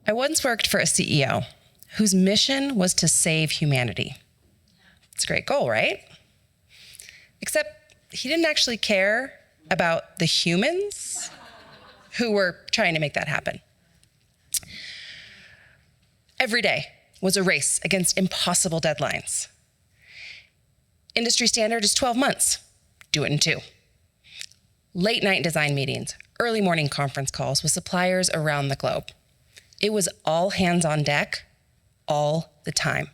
I once worked for a CEO whose mission was to save humanity. It's a great goal, right? Except he didn't actually care about the humans who were trying to make that happen. Every day was a race against impossible deadlines. Industry standard is 12 months. Do it in 2. Late night design meetings, early morning conference calls with suppliers around the globe. It was all hands on deck, all the time.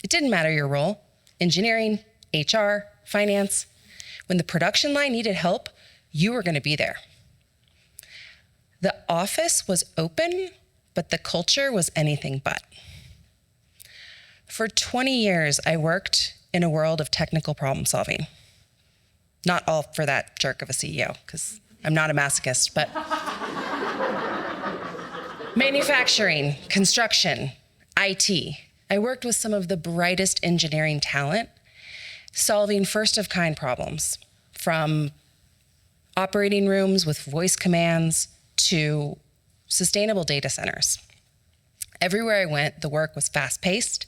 It didn't matter your role, engineering, HR, finance. When the production line needed help, you were going to be there. The office was open, but the culture was anything but. For 20 years, I worked in a world of technical problem solving. Not all for that jerk of a CEO, because I'm not a masochist, but manufacturing, construction, IT. I worked with some of the brightest engineering talent, solving first-of-kind problems, from operating rooms with voice commands to sustainable data centers. Everywhere I went, the work was fast-paced,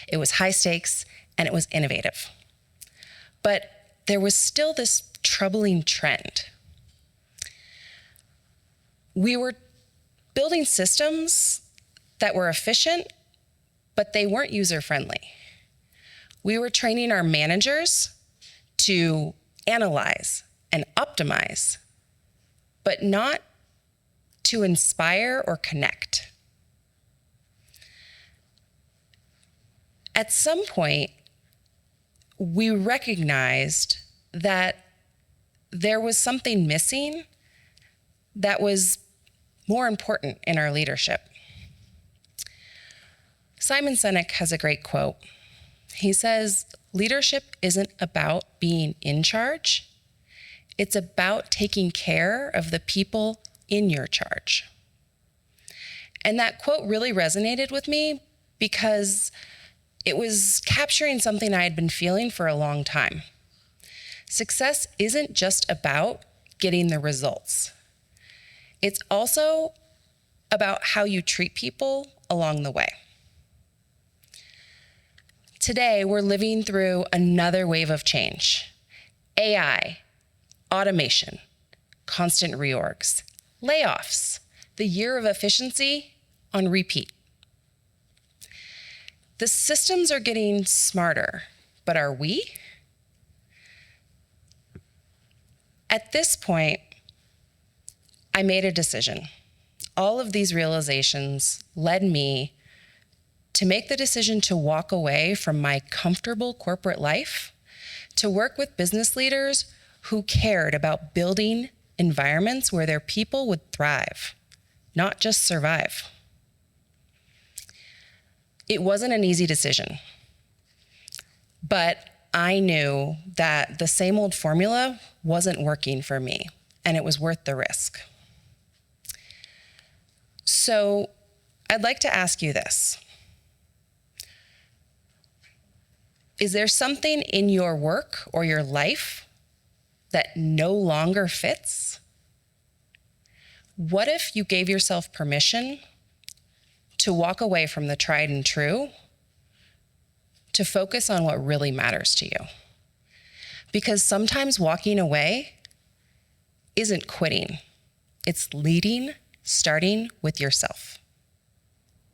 it was high stakes, and it was innovative. But there was still this troubling trend. We were building systems that were efficient, but they weren't user-friendly. We were training our managers to analyze and optimize, but not to inspire or connect. At some point, we recognized that there was something missing that was more important in our leadership. Simon Sinek has a great quote. He says, "Leadership isn't about being in charge. It's about taking care of the people in your charge." And that quote really resonated with me because it was capturing something I had been feeling for a long time. Success isn't just about getting the results. It's also about how you treat people along the way. Today, we're living through another wave of change. AI, automation, constant reorgs, layoffs, the year of efficiency on repeat. The systems are getting smarter, but are we? At this point, I made a decision. All of these realizations led me to make the decision to walk away from my comfortable corporate life to work with business leaders who cared about building environments where their people would thrive, not just survive. It wasn't an easy decision, but I knew that the same old formula wasn't working for me, and it was worth the risk. So I'd like to ask you this. Is there something in your work or your life that no longer fits? What if you gave yourself permission to walk away from the tried and true, to focus on what really matters to you? Because sometimes walking away isn't quitting. It's leading, starting with yourself.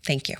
Thank you.